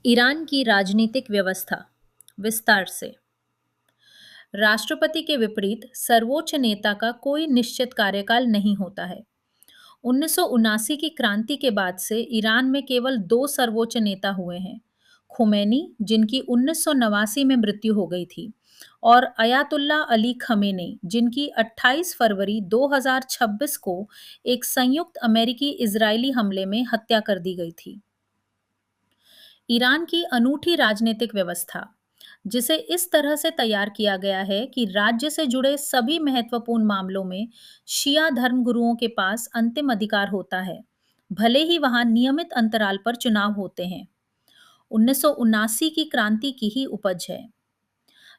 Iran की राजनीतिक व्यवस्था विस्तार से। राष्ट्रपति के विपरीत सर्वोच्च नेता का कोई निश्चित कार्यकाल नहीं होता है। 1979 की क्रांति के बाद से ईरान में केवल दो सर्वोच्च नेता हुए हैं। खुमैनी, जिनकी 1989 में मृत्यु हो गई थी, और अयातुल्ला अली खमेनी, जिनकी 28 फरवरी 2026 को एक संयुक्त अमेरिकी इजरायली हमले में हत्या कर दी गई थी। ईरान की अनूठी राजनीतिक व्यवस्था, जिसे इस तरह से तैयार किया गया है कि राज्य से जुड़े सभी महत्वपूर्ण मामलों में शिया धर्मगुरुओं के पास अंतिम अधिकार होता है, भले ही वहां नियमित अंतराल पर चुनाव होते हैं। 1979 की क्रांति की ही उपज है।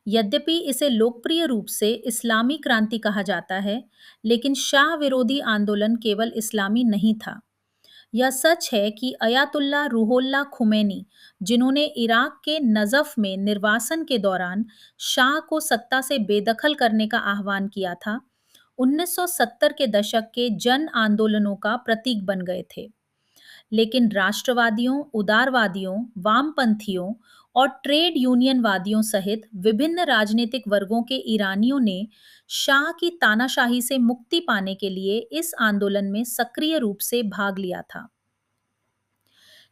यद्यपि इसे लोकप्रिय रूप से इस्लामी क्रांति कहा जाता है, लेकिन शाह विरोधी आंदोलन केवल इस्लामी नहीं था। यह सच है कि अयातुल्ला रूहोल्लाह खुमैनी, जिन्होंने इराक के नजफ में निर्वासन के दौरान शाह को सत्ता से बेदखल करने का आह्वान किया था, 1970 के दशक के जन आंदोलनों का प्रतीक बन गए थे। लेकिन राष्ट्रवादियों, उदारवादियों, वामपंथियों और ट्रेड यूनियनवादियों सहित विभिन्न राजनीतिक वर्गों के ईरानियों ने शाह की तानाशाही से मुक्ति पाने के लिए इस आंदोलन में सक्रिय रूप से भाग लिया था।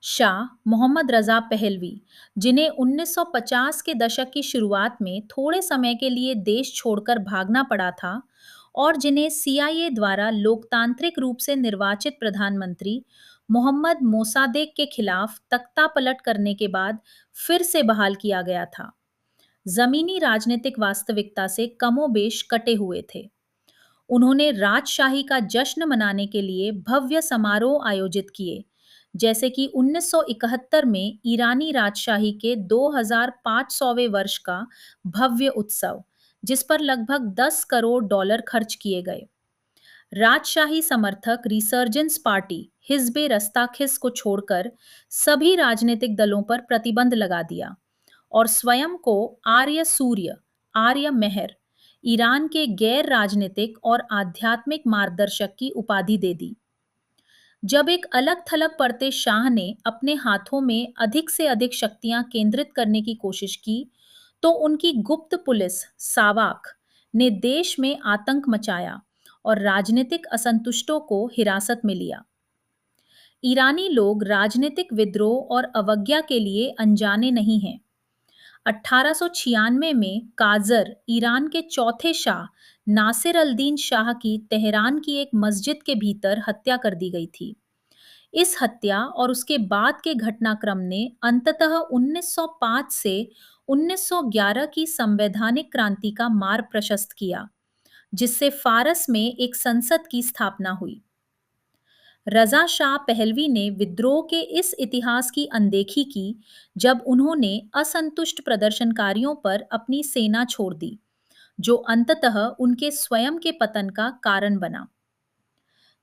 शाह मोहम्मद रजा पहलवी, जिन्हें 1950 के दशक की शुरुआत में थोड़े समय के लिए देश छोड़कर भागना पड़ा था और जिन्हें सीआईए द्वारा लोकतांत्रिक रूप से निर्वाचित प्रधानमंत्री मोहम्मद मोसादेक के खिलाफ तख्ता पलट करने के बाद फिर से बहाल किया गया था, जमीनी राजनीतिक वास्तविकता से कमोबेश कटे हुए थे। उन्होंने राजशाही का जश्न मनाने के लिए भव्य समारोह आयोजित किए, जैसे कि 1971 में ईरानी राजशाही के 2500वें वर्ष का भव्य उत्सव, जिस पर लगभग 10 करोड़ डॉलर खर्च किए गए। राजशाही समर्थक रिसर्जेंस पार्टी हिज़्ब रस्ताखिस को छोड़कर सभी राजनीतिक दलों पर प्रतिबंध लगा दिया और स्वयं को आर्य सूर्य, आर्य मेहर, ईरान के गैर राजनीतिक और आध्यात्मिक मार्गदर्शक की उपाधि दे दी। जब एक अलग थलग पड़ते शाह ने अपने हाथों में अधिक से अधिक शक्तियां केंद्रित करने की कोशिश की, तो उनकी गुप्त पुलिस सावाक ने देश में आतंक मचाया और राजनीतिक असंतुष्टों को हिरासत में लिया। ईरानी लोग राजनीतिक विद्रोह और अवज्ञा के लिए अनजाने नहीं हैं। 1896 में काजर, ईरान के चौथे शाह नासिर अल-दीन शाह की तेहरान की एक मस्जिद के भीतर हत्या कर दी गई थी। इस हत्या और उसके बाद के घटनाक्रम ने अंततः 1905 से 1911 की संवैधानिक क्रांति का मार्ग प्रशस्त किया, जिससे फारस में एक संसद की स्थापना हुई। रजा शाह पहलवी ने विद्रोह के इस इतिहास की अनदेखी की जब उन्होंने असंतुष्ट प्रदर्शनकारियों पर अपनी सेना छोड़ दी, जो अंततः उनके स्वयं के पतन का कारण बना।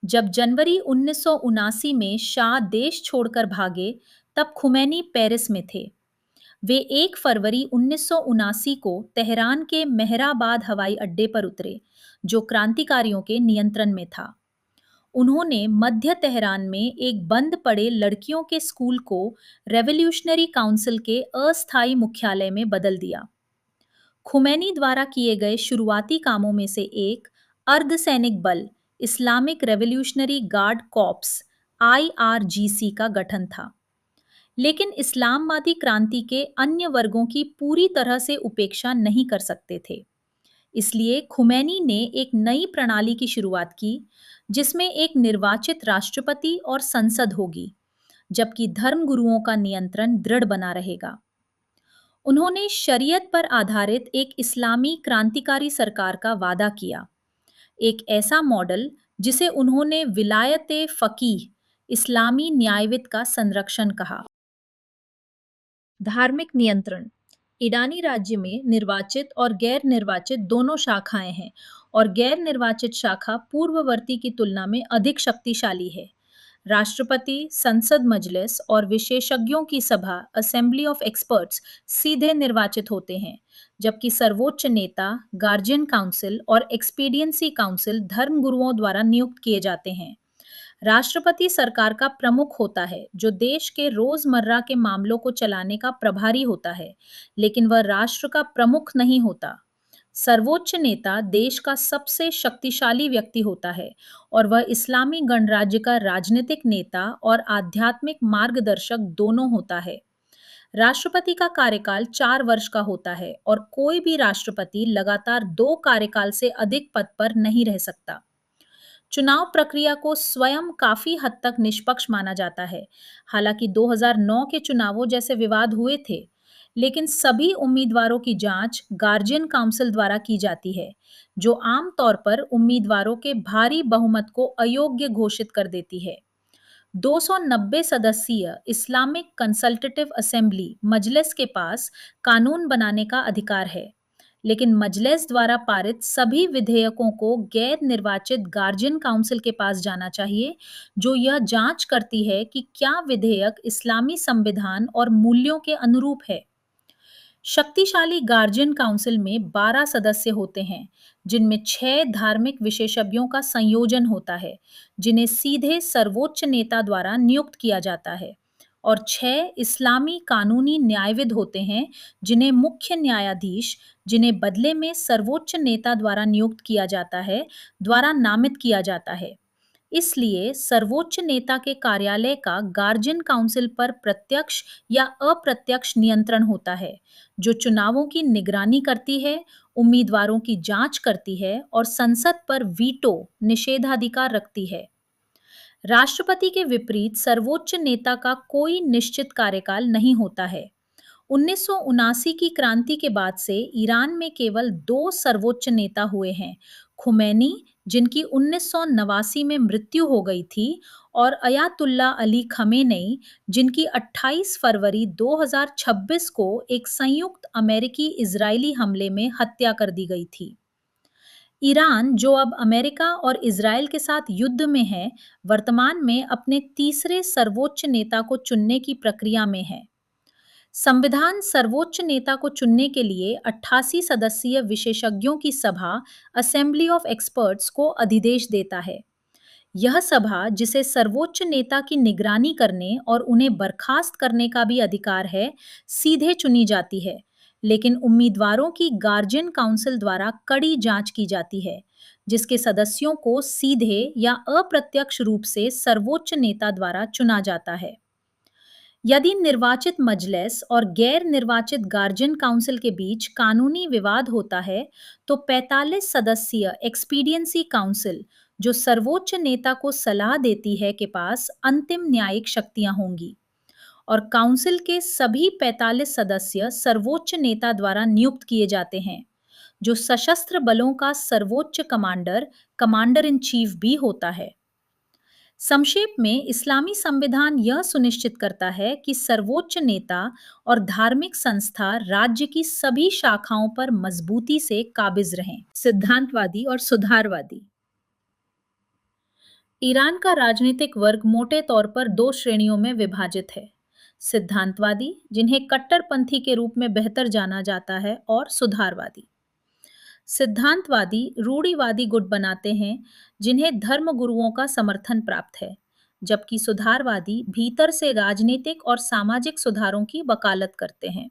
जब जनवरी 1979 में शाह देश छोड़कर भागे, तब खुमैनी पेरिस में थे। वे 1 फरवरी 1979 को तेहरान के मेहराबाद हवाई अड्डे पर उतरे, जो क्रांतिकारियों के नियंत्रण में था। उन्होंने मध्य तेहरान में एक बंद पड़े लड़कियों के स्कूल को रेवोल्यूशनरी काउंसिल के अस्थायी मुख्यालय में बदल दिया। खुमैनी द्वारा किए गए शुरुआती कामों में से एक अर्धसैनिक बल Islamic revolutionary guard corps IRGC का गठन था। लेकिन इस्लामवादी क्रांति के अन्य वर्गों की पूरी तरह से उपेक्षा नहीं कर सकते थे। इसलिए खुमैनी ने एक नई प्रणाली की शुरुआत की, जिसमें एक निर्वाचित राष्ट्रपति और संसद होगी, जबकि धर्मगुरुओं का नियंत्रण दृढ़ बना रहेगा। उन्होंने शरीयत पर आधारित एक इस्लामी क्रांतिकारी सरकार का वादा किया, एक ऐसा मॉडल जिसे उन्होंने विलायत फकीह, इस्लामी न्यायविद का संरक्षण कहा। धार्मिक नियंत्रण। ईरानी राज्य में निर्वाचित और गैर निर्वाचित दोनों शाखाएं हैं और गैर निर्वाचित शाखा पूर्ववर्ती की तुलना में अधिक शक्तिशाली है। राष्ट्रपति, संसद मजलिस और विशेषज्ञों की सभा असेंबली ऑफ एक्सपर्ट्स सीधे निर्वाचित होते हैं, जबकि सर्वोच्च नेता, गार्जियन काउंसिल और एक्सपीडियंसी काउंसिल धर्मगुरुओं द्वारा नियुक्त किए जाते हैं। राष्ट्रपति सरकार का प्रमुख होता है, जो देश के रोजमर्रा के मामलों को चलाने का प्रभारी होता है, लेकिन वह राष्ट्र का प्रमुख नहीं होता। सर्वोच्च नेता देश का सबसे शक्तिशाली व्यक्ति होता है और वह इस्लामी गणराज्य का राजनीतिक नेता और आध्यात्मिक मार्गदर्शक दोनों होता है। राष्ट्रपति का कार्यकाल 4 वर्ष का होता है और कोई भी राष्ट्रपति लगातार 2 कार्यकाल से अधिक पद पर नहीं रह सकता। चुनाव प्रक्रिया को स्वयं काफी हद तक निष्पक्ष माना जाता है। हालांकि 2009 के चुनावों जैसे विवाद हुए थे, लेकिन सभी उम्मीदवारों की जांच गार्जियन काउंसिल द्वारा की जाती है, जो आमतौर पर उम्मीदवारों के भारी बहुमत को अयोग्य घोषित कर देती है। 290 सदस्यीय इस्लामिक कंसल्टेटिव असेंबली मजलिस के पास कानून बनाने का अधिकार है, लेकिन मजलिस द्वारा पारित सभी विधेयकों को गैर निर्वाचित गार्जियन काउंसिल के पास जाना चाहिए, जो यह जांच करती है कि क्या विधेयक इस्लामी संविधान और मूल्यों के अनुरूप है। शक्तिशाली गार्जियन काउंसिल में 12 सदस्य होते हैं, जिनमें 6 धार्मिक विशेषज्ञों का संयोजन होता है, जिन्हें सीधे सर्वोच्च नेता द्वारा नियुक्त किया जाता है, और 6 इस्लामी कानूनी न्यायविद होते हैं, जिन्हें मुख्य न्यायाधीश, जिन्हें बदले में सर्वोच्च नेता द्वारा नियुक्त किया जाता है, द्वारा नामित किया जाता है। इसलिए सर्वोच्च नेता के कार्यालय का गार्जियन काउंसिल पर प्रत्यक्ष या अप्रत्यक्ष नियंत्रण होता है, जो चुनावों की निगरानी करती है, उम्मीदवारों की जांच करती है और संसद पर वीटो निषेधाधिकार रखती है। राष्ट्रपति के विपरीत सर्वोच्च नेता का कोई निश्चित कार्यकाल नहीं होता है। 1979 की क्रांति के बाद से ईरान में केवल 2 सर्वोच्च नेता हुए हैं, खुमैनी, जिनकी 1989 में मृत्यु हो गई थी, और अयातुल्ला अली खमेनेई, जिनकी 28 फरवरी 2026 को एक संयुक्त अमेरिकी इजरायली हमले में हत्या कर दी गई थी। ईरान, जो अब अमेरिका और इजरायल के साथ युद्ध में है, वर्तमान में अपने तीसरे सर्वोच्च नेता को चुनने की प्रक्रिया में है। संविधान सर्वोच्च नेता को चुनने के लिए 88 सदस्यीय विशेषज्ञों की सभा, असेंबली ऑफ एक्सपर्ट्स, को अधिदेश देता है। यह सभा, जिसे सर्वोच्च नेता की निगरानी करने और उन्हें बर्खास्त करने का भी अधिकार है, सीधे चुनी जाती है, लेकिन उम्मीदवारों की गार्जियन काउंसिल द्वारा कड़ी जांच की जाती है, जिसके सदस्यों को सीधे या अप्रत्यक्ष रूप से सर्वोच्च नेता द्वारा चुना जाता है। यदि निर्वाचित मजलिस और गैर निर्वाचित गार्जियन काउंसिल के बीच कानूनी विवाद होता है, तो 45 सदस्यीय एक्सपीडियंसी काउंसिल, जो सर्वोच्च नेता को सलाह देती है, के पास अंतिम न्यायिक शक्तियां होंगी, और काउंसिल के सभी 45 सदस्य सर्वोच्च नेता द्वारा नियुक्त किए जाते हैं, जो सशस्त्र बलों का सर्वोच्च कमांडर, कमांडर इन चीफ भी होता है। संक्षेप में, इस्लामी संविधान यह सुनिश्चित करता है कि सर्वोच्च नेता और धार्मिक संस्था राज्य की सभी शाखाओं पर मजबूती से काबिज रहें। सिद्धांतवादी और सुधारवादी। ईरान का राजनीतिक वर्ग मोटे तौर पर 2 श्रेणियों में विभाजित है: सिद्धांतवादी, जिन्हें कट्टरपंथी के रूप में बेहतर जाना जाता है, और सुधारवादी। सिद्धांतवादी रूढ़िवादी गुट बनाते हैं, जिन्हें धर्म गुरुओं का समर्थन प्राप्त है, जबकि सुधारवादी भीतर से राजनीतिक और सामाजिक सुधारों की वकालत करते हैं।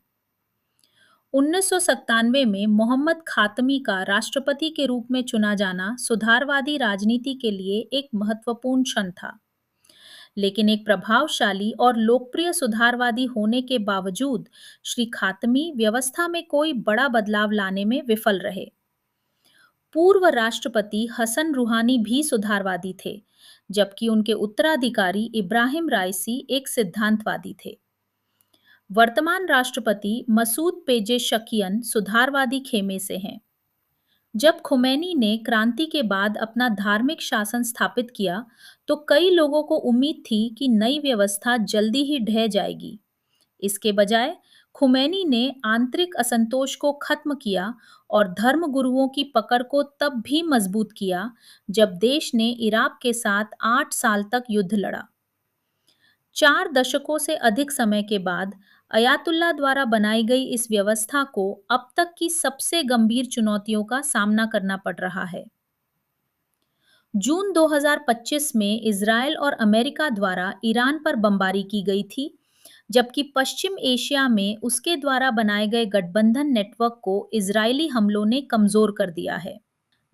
1997 में मोहम्मद खातमी का राष्ट्रपति के रूप में चुना जाना सुधारवादी राजनीति के लिए एक महत्वपूर्ण क्षण था, लेकिन एक प्रभावशाली और लोकप्रिय सुधारवादी होने के बावजूद श्री खातमी व्यवस्था में कोई बड़ा बदलाव लाने में विफल रहे। पूर्व राष्ट्रपति हसन रूहानी भी सुधारवादी थे, जबकि उनके उत्तराधिकारी इब्राहिम राइसी एक सिद्धांतवादी थे। वर्तमान राष्ट्रपति मसूद पेजेशकियन सुधारवादी खेमे से हैं। जब खुमैनी ने क्रांति के बाद अपना धार्मिक शासन स्थापित किया, तो कई लोगों को उम्मीद थी कि नई व्यवस्था जल्दी ही ढह जाएगी। इसके बजाय खुमैनी ने आंतरिक असंतोष को खत्म किया और धर्म गुरुओं की पकड़ को तब भी मजबूत किया, जब देश ने इराक के साथ 8 साल तक युद्ध लड़ा। 4 दशकों से अधिक समय के बाद अयातुल्ला द्वारा बनाई गई इस व्यवस्था को अब तक की सबसे गंभीर चुनौतियों का सामना करना पड़ रहा है। जून 2025 में इज़राइल और अमेरिका द्वारा ईरान पर बमबारी की गई थी, जबकि पश्चिम एशिया में उसके द्वारा बनाए गए गठबंधन नेटवर्क को इजरायली हमलों ने कमजोर कर दिया है।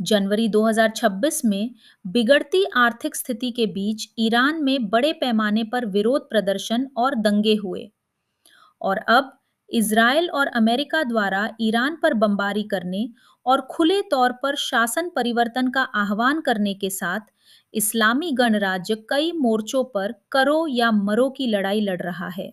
जनवरी 2026 में बिगड़ती आर्थिक स्थिति के बीच ईरान में बड़े पैमाने पर विरोध प्रदर्शन और दंगे हुए, और अब इज़राइल और अमेरिका द्वारा ईरान पर बमबारी करने और खुले तौर पर शासन परिवर्तन का आह्वान करने के साथ इस्लामी गणराज्य कई मोर्चों पर करो या मरो की लड़ाई लड़ रहा है।